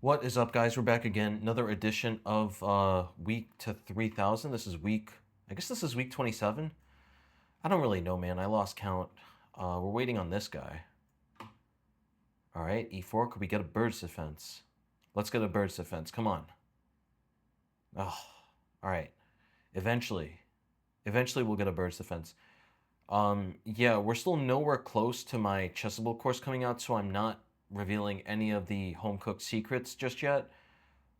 What is up, guys? We're back again. Another edition of week to 3000. This is week, I guess this is week 27. I don't really know, man. I lost count. We're waiting on this guy. All right, e4. Could we get a bird's defense? Let's get a bird's defense. Come on. Oh, all right. Eventually we'll get a bird's defense. Yeah, we're still nowhere close to my Chessable course coming out, so I'm not revealing any of the home cooked secrets just yet.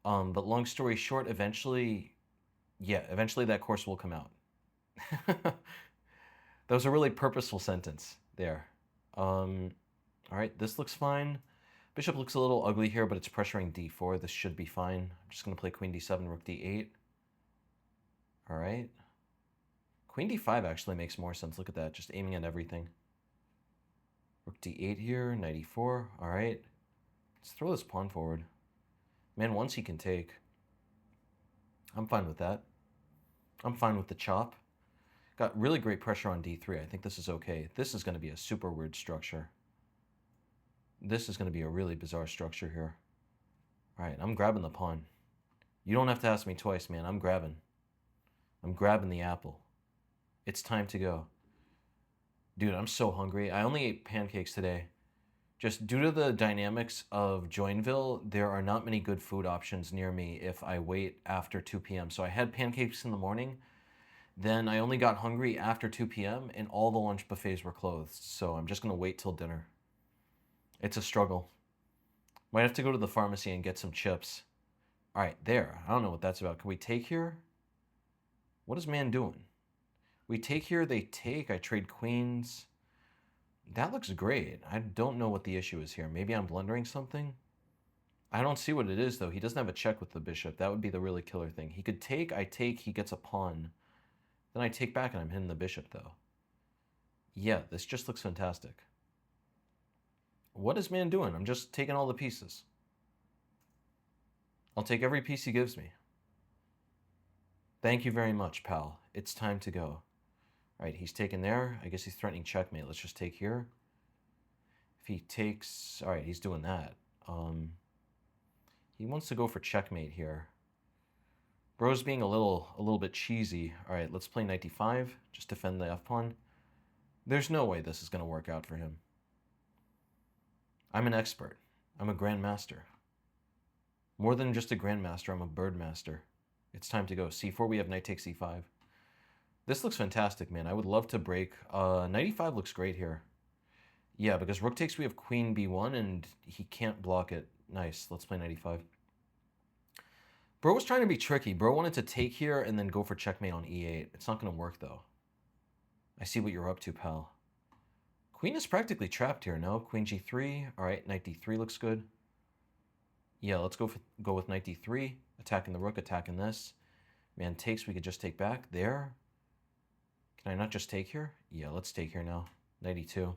But long story short, eventually that course will come out. That was a really purposeful sentence there. All right, this looks fine. Bishop looks a little ugly here, but it's pressuring d4. This should be fine. I'm just going to play queen d7, rook d8. All right. Queen d5 actually makes more sense. Look at that, just aiming at everything. Rook d8 here, knight e4. All right. Let's throw this pawn forward. Man, once he can take. I'm fine with that. I'm fine with the chop. Got really great pressure on d3. I think this is okay. This is going to be a super weird structure. This is going to be a really bizarre structure here. All right, I'm grabbing the pawn. You don't have to ask me twice, man. I'm grabbing. I'm grabbing the apple. It's time to go. Dude, I'm so hungry. I only ate pancakes today. Just due to the dynamics of Joinville, there are not many good food options near me if I wait after 2 p.m. So I had pancakes in the morning. Then I only got hungry after 2 p.m. and all the lunch buffets were closed. So I'm just going to wait till dinner. It's a struggle. Might have to go to the pharmacy and get some chips. All right, there. I don't know what that's about. Can we take here? What is man doing? We take here, they take. I trade queens. That looks great. I don't know what the issue is here. Maybe I'm blundering something? I don't see what it is, though. He doesn't have a check with the bishop. That would be the really killer thing. He could take, I take, he gets a pawn. Then I take back and I'm hitting the bishop, though. Yeah, this just looks fantastic. What is man doing? I'm just taking all the pieces. I'll take every piece he gives me. Thank you very much, pal. It's time to go. All right, he's taken there. I guess he's threatening checkmate. Let's just take here. If he takes... All right, he's doing that. He wants to go for checkmate here. Bro's being a little bit cheesy. All right, let's play knight d5. Just defend the f-pawn. There's no way this is going to work out for him. I'm an expert. I'm a grandmaster. More than just a grandmaster, I'm a birdmaster. It's time to go. c4, we have knight takes e5. This looks fantastic, man. I would love to break. Knight e5 looks great here. Yeah, because rook takes, we have queen b1, and he can't block it. Nice. Let's play knight e5. Bro was trying to be tricky. Bro wanted to take here and then go for checkmate on e8. It's not going to work, though. I see what you're up to, pal. Queen is practically trapped here, no? Queen g3. All right, knight d3 looks good. Yeah, let's go with knight d3. Attacking the rook, attacking this. Man takes, we could just take back. There. Can I not just take here? Yeah, let's take here now. Knight e2.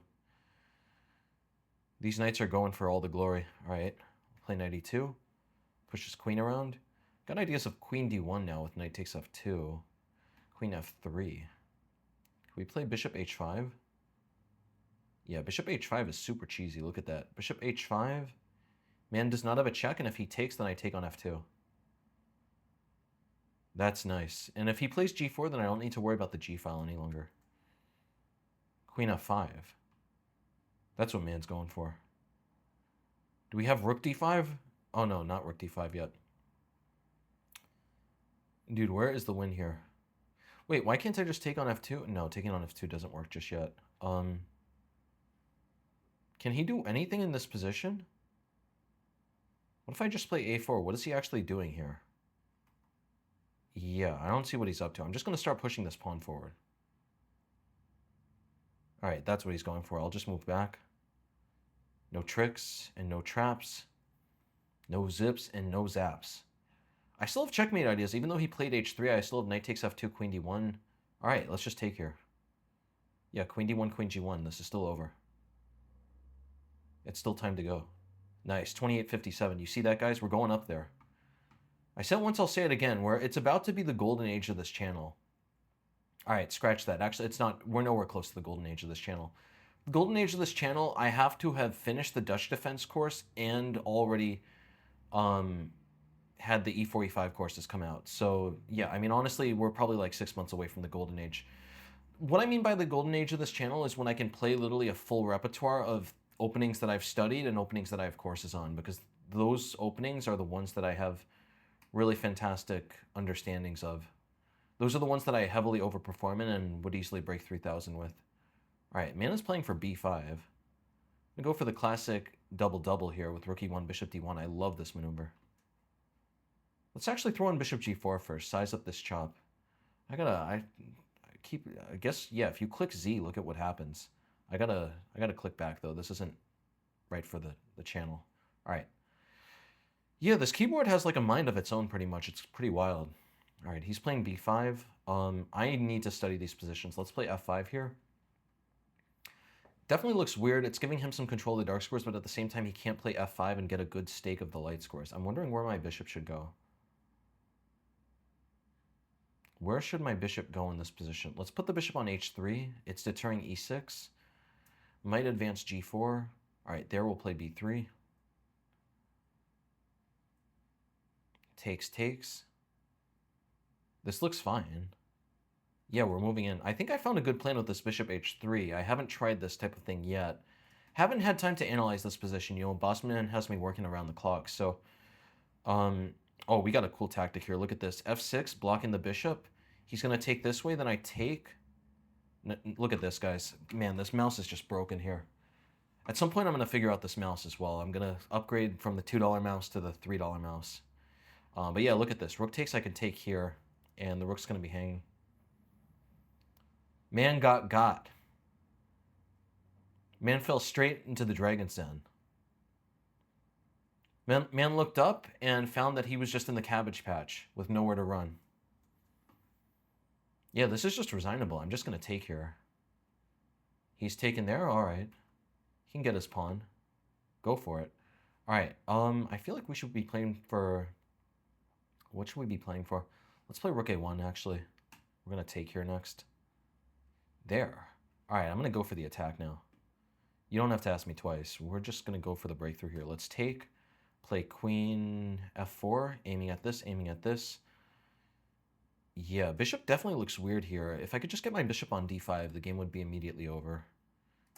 These knights are going for all the glory. All right, play knight e2. Push his queen around. Got ideas of queen d1 now with knight takes f2. Queen f3. Can we play bishop h5? Yeah, bishop h5 is super cheesy. Look at that. Bishop h5. Man does not have a check, and if he takes, then I take on f2. That's nice. And if he plays g4, then I don't need to worry about the g file any longer. Queen f5. That's what man's going for. Do we have rook d5? Oh, no, not rook d5 yet. Dude, where is the win here? Wait, why can't I just take on f2? No, taking on f2 doesn't work just yet. Can he do anything in this position? What if I just play a4? What is he actually doing here? Yeah, I don't see what he's up to. I'm just going to start pushing this pawn forward. All right, that's what he's going for. I'll just move back. No tricks and no traps. No zips and no zaps. I still have checkmate ideas. Even though he played h3, I still have knight takes f2, queen d1. All right, let's just take here. Yeah, queen d1, queen g1. This is still over. It's still time to go. Nice, 28.57. You see that, guys? We're going up there. I said once, I'll say it again, where it's about to be the golden age of this channel. All right, scratch that. Actually, it's not. We're nowhere close to the golden age of this channel. The golden age of this channel, I have to have finished the Dutch defense course and already um, had the E4, E5 courses come out. So yeah, I mean, honestly, we're probably like 6 months away from the golden age. What I mean by the golden age of this channel is when I can play literally a full repertoire of openings that I've studied and openings that I have courses on, because those openings are the ones that I have really fantastic understandings of. Those are the ones that I heavily overperform in and would easily break 3,000 with. All right, man is playing for b5. I'm going to go for the classic double-double here with rook e1, bishop d1. I love this maneuver. Let's actually throw in bishop g4 first, size up this chop. I guess, yeah, if you click Z, look at what happens. I gotta click back, though. This isn't right for the channel. All right. Yeah, this keyboard has like a mind of its own pretty much. It's pretty wild. All right, he's playing b5. I need to study these positions. Let's play f5 here. Definitely looks weird. It's giving him some control of the dark squares, but at the same time, he can't play f5 and get a good stake of the light squares. I'm wondering where my bishop should go. Where should my bishop go in this position? Let's put the bishop on h3. It's deterring e6. Might advance g4. All right, there we'll play b3. Takes. This looks fine. Yeah, we're moving in. I think I found a good plan with this bishop h3. I haven't tried this type of thing yet. Haven't had time to analyze this position. You know, Bossman has me working around the clock. So, oh, we got a cool tactic here. Look at this. f6, blocking the bishop. He's going to take this way, then I take. Look at this, guys. Man, this mouse is just broken here. At some point, I'm going to figure out this mouse as well. I'm going to upgrade from the $2 mouse to the $3 mouse. But yeah, look at this. Rook takes, I can take here, and the rook's going to be hanging. Man got. Man fell straight into the dragon's den. Man looked up and found that he was just in the cabbage patch with nowhere to run. Yeah, this is just resignable. I'm just going to take here. He's taken there. All right. He can get his pawn. Go for it. All right. I feel like we should be playing for... What should we be playing for? Let's play rook a1, actually. We're going to take here next. There. All right, I'm going to go for the attack now. You don't have to ask me twice. We're just going to go for the breakthrough here. Let's take, play queen f4, aiming at this, aiming at this. Yeah, bishop definitely looks weird here. If I could just get my bishop on d5, the game would be immediately over.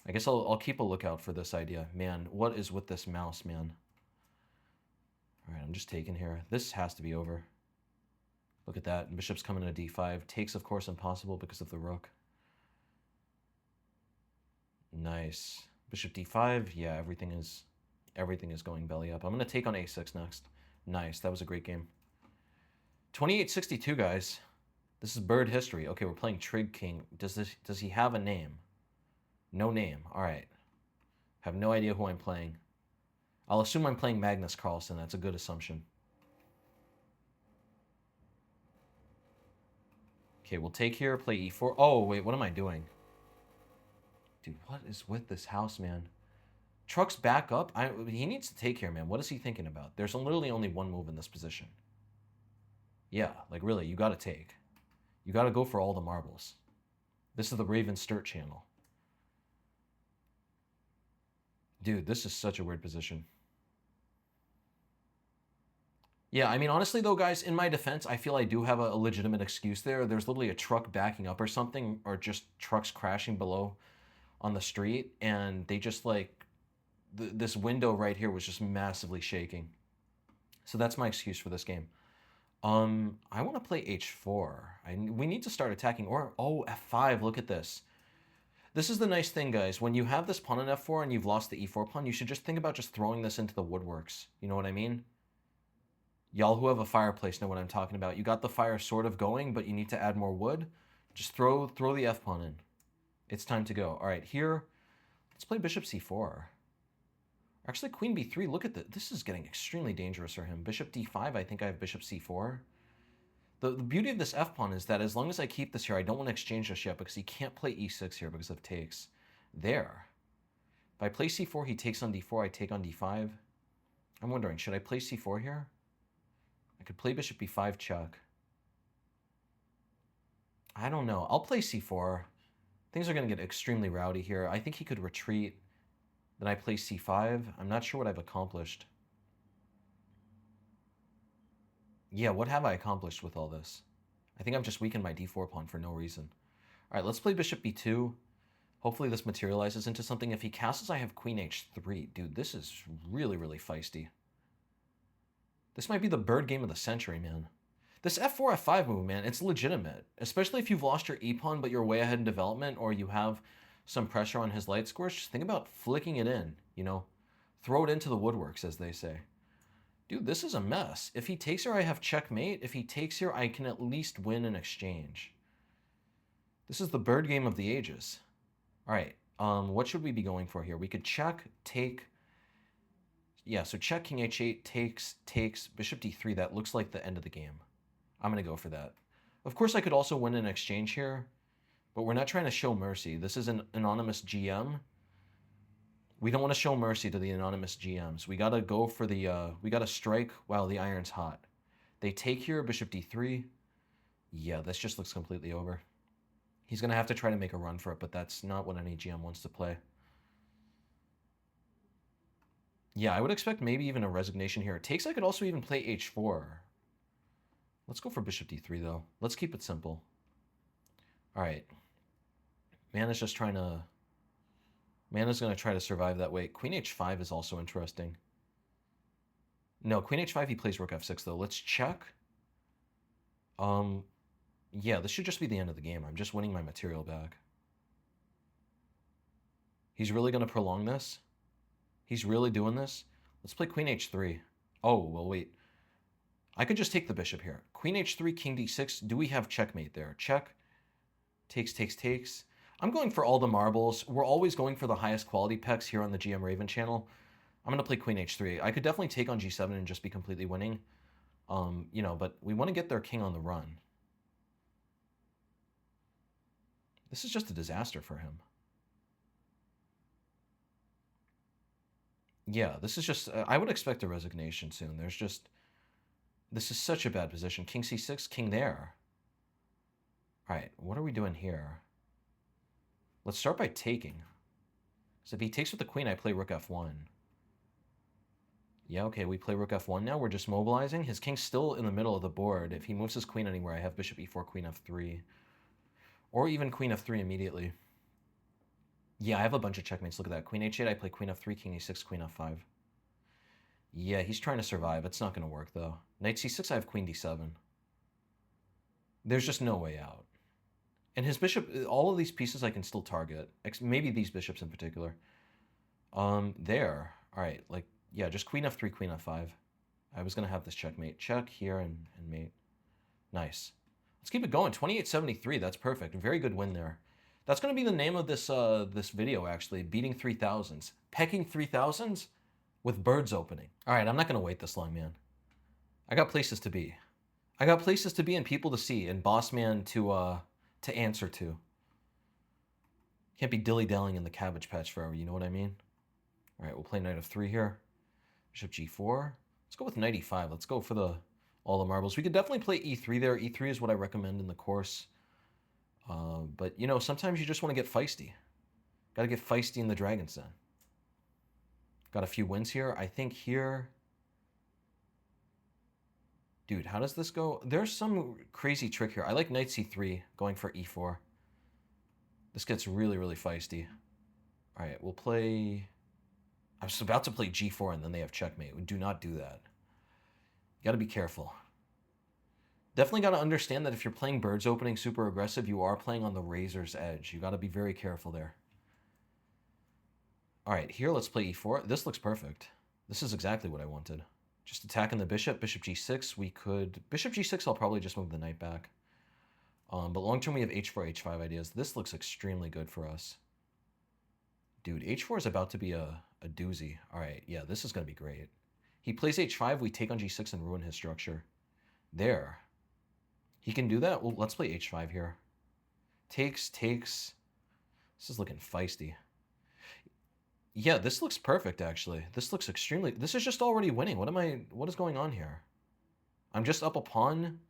I guess I'll keep a lookout for this idea. Man, what is with this mouse, man? All right, I'm just taking here. This has to be over. Look at that. Bishop's coming to d5. Takes, of course, impossible because of the rook. Nice. Bishop d5. Yeah, everything is going belly up. I'm going to take on a6 next. Nice. That was a great game. 2862, guys. This is bird history. Okay, we're playing Trig King. Does he have a name? No name. All right. Have no idea who I'm playing. I'll assume I'm playing Magnus Carlsen. That's a good assumption. Okay, we'll take here, play e4. Oh, wait, what am I doing? Dude, what is with this house, man? Truck's back up. He needs to take here, man. What is he thinking about? There's literally only one move in this position. Yeah, like really, you got to take. You got to go for all the marbles. This is the Raven Sturt channel. Dude, this is such a weird position. Yeah, I mean, honestly, though, guys, in my defense, I feel I do have a legitimate excuse there. There's literally a truck backing up or something, or just trucks crashing below on the street, and they just, like, this window right here was just massively shaking. So that's my excuse for this game. I want to play h4. We need to start attacking, or, oh, f5, look at this. This is the nice thing, guys. When you have this pawn on f4 and you've lost the e4 pawn, you should just think about just throwing this into the woodworks. You know what I mean? Y'all who have a fireplace know what I'm talking about. You got the fire sort of going, but you need to add more wood. Just throw the f-pawn in. It's time to go. All right, here, let's play bishop c4. Actually, queen b3, look at this. This is getting extremely dangerous for him. Bishop d5, I think I have bishop c4. The beauty of this f-pawn is that as long as I keep this here, I don't want to exchange this yet because he can't play e6 here because of takes. There. If I play c4, he takes on d4, I take on d5. I'm wondering, should I play c4 here? I could play bishop b5 check. I don't know. I'll play c4. Things are going to get extremely rowdy here. I think he could retreat. Then I play c5. I'm not sure what I've accomplished. Yeah, what have I accomplished with all this? I think I've just weakened my d4 pawn for no reason. All right, let's play bishop b2. Hopefully this materializes into something. If he castles, I have queen h3. Dude, this is really, really feisty. This might be the bird game of the century, man. This f4, f5 move, man, it's legitimate. Especially if you've lost your e-pawn, but you're way ahead in development, or you have some pressure on his light scores. Just think about flicking it in, you know? Throw it into the woodworks, as they say. Dude, this is a mess. If he takes here, I have checkmate. If he takes here, I can at least win an exchange. This is the bird game of the ages. All right, what should we be going for here? We could check, take. Yeah, so check, king h8, takes, bishop d3. That looks like the end of the game. I'm going to go for that. Of course, I could also win an exchange here, but we're not trying to show mercy. This is an anonymous GM. We don't want to show mercy to the anonymous GMs. We got to go for the, we got to strike while the iron's hot. They take here, bishop d3. Yeah, this just looks completely over. He's going to have to try to make a run for it, but that's not what any GM wants to play. Yeah, I would expect maybe even a resignation here. It takes, I could also even play h4. Let's go for bishop d3, though. Let's keep it simple. All right. Man is just trying to... Man is going to try to survive that way. Queen h5 is also interesting. No, queen h5, he plays rook f6, though. Let's check. Yeah, this should just be the end of the game. I'm just winning my material back. He's really going to prolong this? He's really doing this? Let's play queen h3. Oh, well, wait. I could just take the bishop here. Queen h3, king d6. Do we have checkmate there? Check. Takes, takes, takes. I'm going for all the marbles. We're always going for the highest quality pecks here on the GM Raven channel. I'm going to play queen h3. I could definitely take on g7 and just be completely winning. You know, but we want to get their king on the run. This is just a disaster for him. Yeah, this is just... I would expect a resignation soon. There's just... This is such a bad position. King c6, king there. All right, what are we doing here? Let's start by taking. So if he takes with the queen, I play rook f1. Yeah, okay, we play rook f1 now. We're just mobilizing. His king's still in the middle of the board. If he moves his queen anywhere, I have bishop e4, queen f3. Or even queen f3 immediately. Yeah, I have a bunch of checkmates. Look at that. Queen h8, I play queen f3, king e6, queen f5. Yeah, he's trying to survive. It's not going to work, though. Knight c6, I have queen d7. There's just no way out. And his bishop, all of these pieces I can still target. Maybe these bishops in particular. There. All right, like, yeah, just queen f3, queen f5. I was going to have this checkmate. Check here and mate. Nice. Let's keep it going. 2873, that's perfect. Very good win there. That's going to be the name of this this video, actually. Beating 3000s. Pecking 3000s with birds opening. All right, I'm not going to wait this long, man. I got places to be. I got places to be and people to see and boss man to answer to. Can't be dilly-dallying in the Cabbage Patch forever, you know what I mean? All right, we'll play knight f3 here. Bishop g4. Let's go with knight e5. Let's go for all the marbles. We could definitely play e3 there. e3 is what I recommend in the course. But, you know, sometimes you just want to get feisty. Got to get feisty in the Dragon's Den. Got a few wins here. I think here... Dude, how does this go? There's some crazy trick here. I like knight c3, going for e4. This gets really, really feisty. All right, we'll play... I was about to play g4, and then they have checkmate. We do not do that. You got to be careful. Definitely got to understand that if you're playing birds opening super aggressive, you are playing on the razor's edge. You got to be very careful there. All right, here let's play e4. This looks perfect. This is exactly what I wanted. Just attacking the bishop. Bishop g6. We could... Bishop g6, I'll probably just move the knight back. But long term, we have h4, h5 ideas. This looks extremely good for us. Dude, h4 is about to be a doozy. All right, yeah, this is going to be great. He plays h5. We take on g6 and ruin his structure. There. He can do that? Well, let's play h5 here. Takes, takes. This is looking feisty. Yeah, this looks perfect, actually. This looks extremely... This is just already winning. What is going on here? I'm just up a pawn.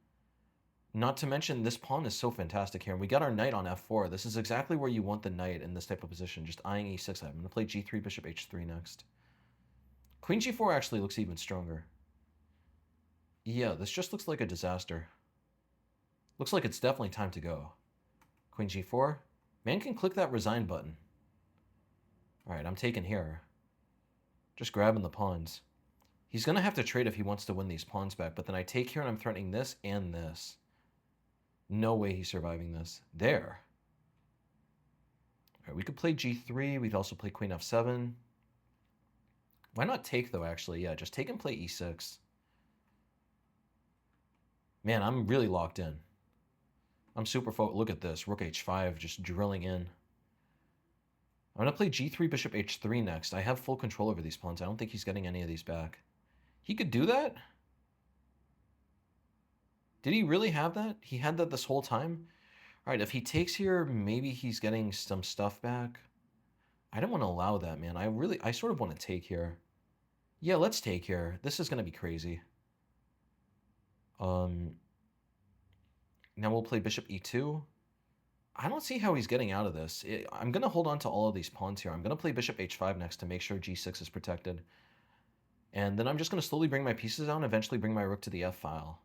Not to mention, this pawn is so fantastic here. And we got our knight on f4. This is exactly where you want the knight in this type of position. Just eyeing e6. I'm going to play g3, bishop h3 next. Queen g4 actually looks even stronger. Yeah, this just looks like a disaster. Looks like it's definitely time to go. Queen g4. Man can click that resign button. All right, I'm taking here. Just grabbing the pawns. He's going to have to trade if he wants to win these pawns back, but then I take here and I'm threatening this and this. No way he's surviving this. There. All right, we could play g3. We'd also play queen f7. Why not take, though, actually? Yeah, just take and play e6. Man, I'm really locked in. I'm super focused. Look at this. Rook h5 just drilling in. I'm going to play g3, bishop h3 next. I have full control over these pawns. I don't think he's getting any of these back. He could do that? Did he really have that? He had that this whole time? All right, if he takes here, maybe he's getting some stuff back. I don't want to allow that, man. I sort of want to take here. Yeah, let's take here. This is going to be crazy. Now we'll play bishop e2. I don't see how he's getting out of this. I'm going to hold on to all of these pawns here. I'm going to play bishop h5 next to make sure g6 is protected. And then I'm just going to slowly bring my pieces down, eventually bring my rook to the f-file.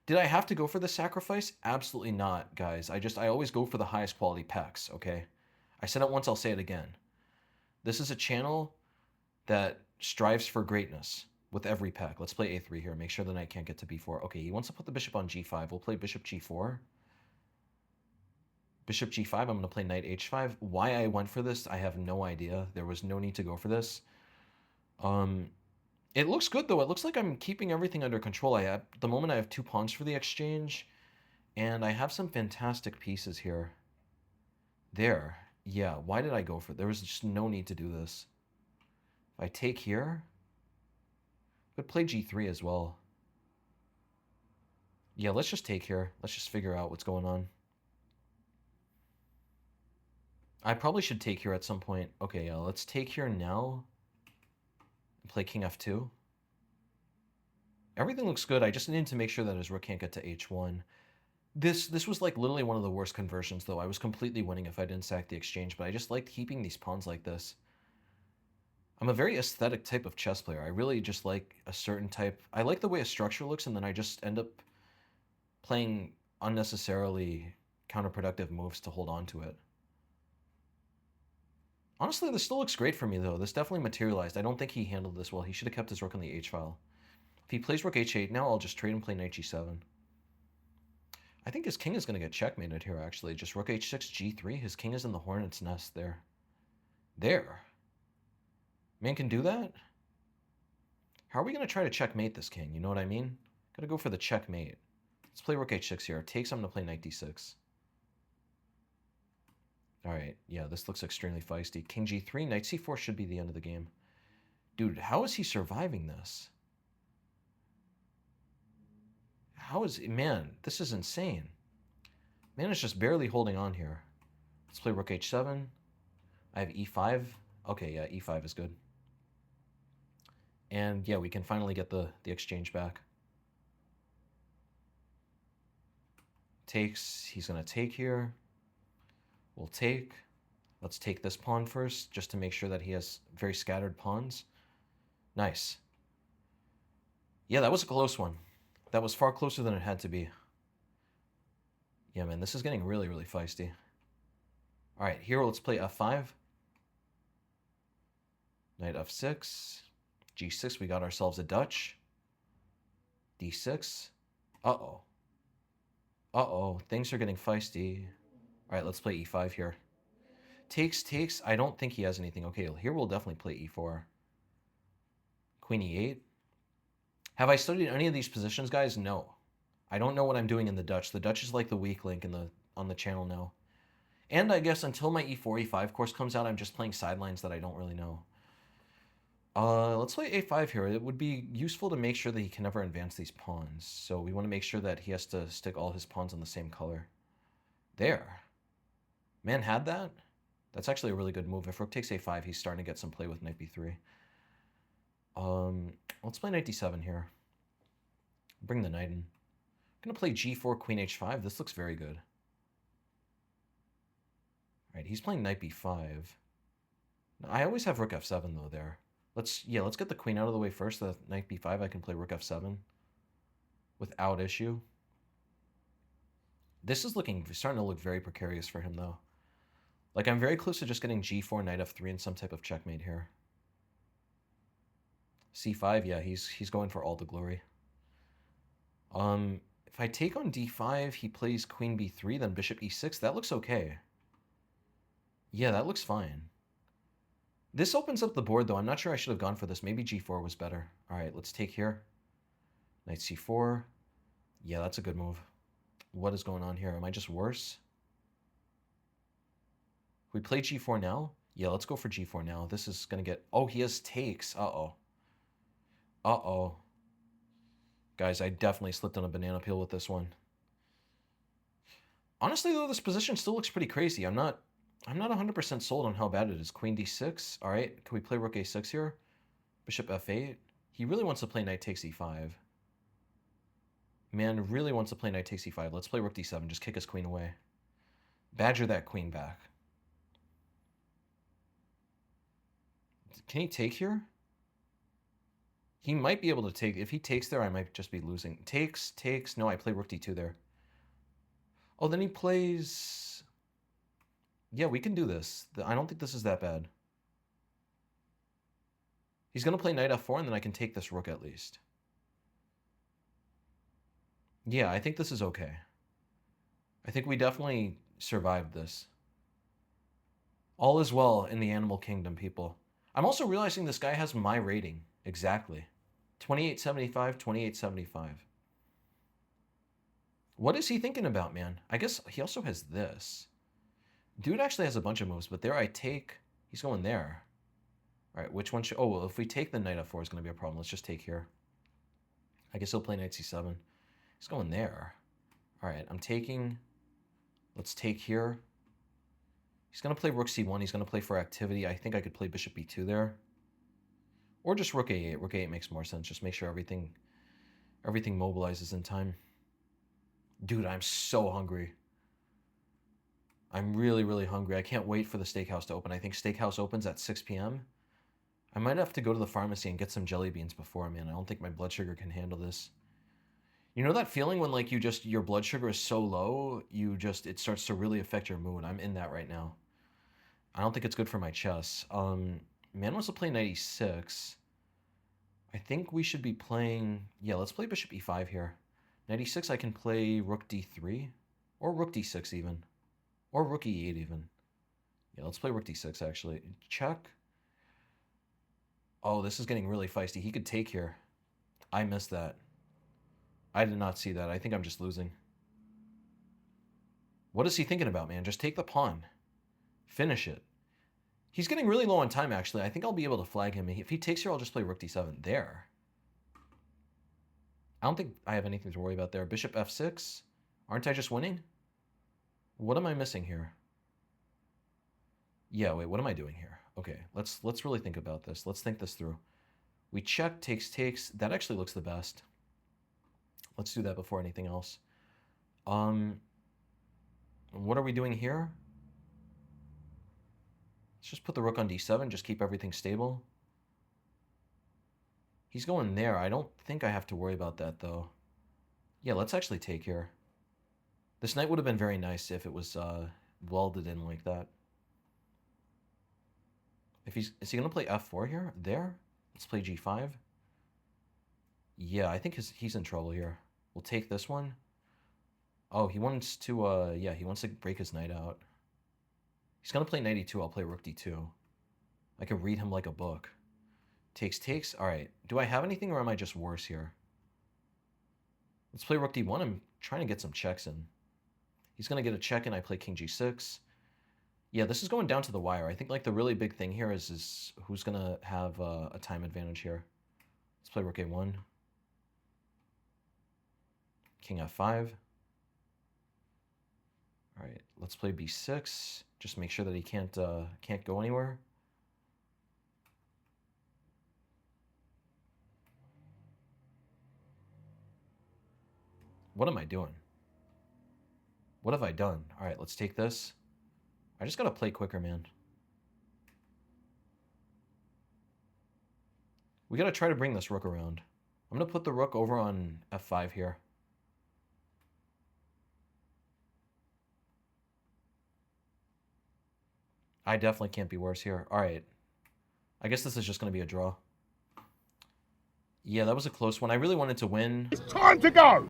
Did I have to go for the sacrifice? Absolutely not, guys. I always go for the highest quality packs, okay? I said it once, I'll say it again. This is a channel that strives for greatness with every pack. Let's play a3 here. Make sure the knight can't get to b4. Okay, he wants to put the bishop on g5. We'll play bishop g4. Bishop g5, I'm going to play knight h5. Why I went for this, I have no idea. There was no need to go for this. It looks good, though. It looks like I'm keeping everything under control. At the moment, I have 2 pawns for the exchange, and I have some fantastic pieces here. There. Yeah, why did I go for it? There was just no need to do this. If I take here, I could play g3 as well. Yeah, let's just take here. Let's just figure out what's going on. I probably should take here at some point. Okay, yeah, let's take here now. Play king f2. Everything looks good. I just need to make sure that his rook can't get to h1. This was like literally one of the worst conversions, though. I was completely winning if I didn't sack the exchange, but I just liked keeping these pawns like this. I'm a very aesthetic type of chess player. I really just like a certain type. I like the way a structure looks, and then I just end up playing unnecessarily counterproductive moves to hold on to it. Honestly, this still looks great for me, though. This definitely materialized. I don't think he handled this well. He should have kept his rook on the h-file. If he plays rook h8 now, I'll just trade and play knight g7. I think his king is going to get checkmated here, actually. Just rook h6, g3. His king is in the hornet's nest there. There. Man can do that? How are we going to try to checkmate this king? You know what I mean? Got to go for the checkmate. Let's play rook h6 here. Takes, I'm going to play knight d6. All right, yeah, this looks extremely feisty. King g3, knight c4 should be the end of the game. Dude, how is he surviving this? How is... Man, this is insane. Man is just barely holding on here. Let's play rook h7. I have e5. Okay, yeah, e5 is good. And yeah, we can finally get the exchange back. Takes, he's going to take here. We'll take. Let's take this pawn first, just to make sure that he has very scattered pawns. Nice. Yeah, that was a close one. That was far closer than it had to be. Yeah, man, this is getting really, really feisty. All right, here, let's play f5. Knight f6. g6, we got ourselves a Dutch. d6. Uh-oh. Uh-oh, things are getting feisty. All right, let's play e5 here. Takes, takes. I don't think he has anything. Okay, here we'll definitely play e4. Queen e8. Have I studied any of these positions, guys? No. I don't know what I'm doing in the Dutch. The Dutch is like the weak link on the channel now. And I guess until my e4, e5 course comes out, I'm just playing sidelines that I don't really know. Let's play a5 here. It would be useful to make sure that he can never advance these pawns. So we want to make sure that he has to stick all his pawns on the same color. There. Man had that. That's actually a really good move. If rook takes a5, he's starting to get some play with knight b3. Let's play knight d7 here. Bring the knight in. I'm going to play g4, queen h5. This looks very good. All right, he's playing knight b5. I always have rook f7, though, there. Let's get the queen out of the way first. The knight b5, I can play rook f7. without issue. This is starting to look very precarious for him, though. Like, I'm very close to just getting g4, knight f3, and some type of checkmate here. c5, yeah, he's going for all the glory. If I take on d5, he plays queen b3, then bishop e6. That looks okay. Yeah, that looks fine. This opens up the board, though. I'm not sure I should have gone for this. Maybe g4 was better. All right, let's take here. Knight c4. Yeah, that's a good move. What is going on here? Am I just worse? We play g4 now? Yeah, let's go for g4 now. This is going to get... Oh, he has takes. Uh-oh. Uh-oh. Guys, I definitely slipped on a banana peel with this one. Honestly, though, this position still looks pretty crazy. I'm not 100% sold on how bad it is. Queen d6. All right, can we play rook a6 here? Bishop f8. He really wants to play knight takes e5. Man really wants to play knight takes e5. Let's play rook d7. Just kick his queen away. Badger that queen back. Can he take here? He might be able to take. If he takes there, I might just be losing. Takes. No, I play rook d2 there. Oh, then he plays... Yeah, we can do this. I don't think this is that bad. He's going to play knight f4, and then I can take this rook at least. Yeah, I think this is okay. I think we definitely survived this. All is well in the animal kingdom, people. I'm also realizing this guy has my rating. Exactly. 2875, 2875. What is he thinking about, man? I guess he also has this. Dude actually has a bunch of moves, but there I take... He's going there. All right, which one should... Oh, well, if we take the knight f4 is going to be a problem. Let's just take here. I guess he'll play knight c7. He's going there. All right, I'm taking... Let's take here. He's going to play rook c1. He's going to play for activity. I think I could play bishop b2 there. Or just rook a8. Rook a8 makes more sense. Just make sure everything mobilizes in time. Dude, I'm so hungry. I'm really, really hungry. I can't wait for the steakhouse to open. I think steakhouse opens at 6 p.m. I might have to go to the pharmacy and get some jelly beans before, man. I don't think my blood sugar can handle this. You know that feeling when like your blood sugar is so low, it starts to really affect your mood. I'm in that right now. I don't think it's good for my chess. Man wants to play knight e6. I think we should be playing... Yeah, let's play bishop e5 here. Knight e6, I can play rook d3. Or rook d6 even. Or rook e8 even. Yeah, let's play rook d6 actually. Check. Oh, this is getting really feisty. He could take here. I missed that. I did not see that. I think I'm just losing. What is he thinking about, man? Just take the pawn. Finish it. He's getting really low on time, actually. I think I'll be able to flag him. If he takes here, I'll just play rook d7. There. I don't think I have anything to worry about there. Bishop f6. Aren't I just winning? What am I missing here? Yeah, wait, what am I doing here? Okay, let's really think about this. Let's think this through. We check, takes. That actually looks the best. Let's do that before anything else. What are we doing here? Let's just put the rook on d7, just keep everything stable. He's going there. I don't think I have to worry about that, though. Yeah, let's actually take here. This knight would have been very nice if it was welded in like that. Is he going to play f4 here? There? Let's play g5. Yeah, I think he's in trouble here. We'll take this one. Oh, he wants to, yeah, he wants to break his knight out. He's going to play knight e2. I'll play rook d2. I can read him like a book. Takes. All right. Do I have anything or am I just worse here? Let's play rook d1. I'm trying to get some checks in. He's going to get a check in. I play king g6. Yeah, this is going down to the wire. I think like the really big thing here is who's going to have a time advantage here. Let's play rook a1. King f5. All right, let's play b6. Just make sure that he can't go anywhere. What am I doing? What have I done? All right, let's take this. I just got to play quicker, man. We got to try to bring this rook around. I'm going to put the rook over on f5 here. I definitely can't be worse here. All right. I guess this is just going to be a draw. Yeah, that was a close one. I really wanted to win. It's time to go!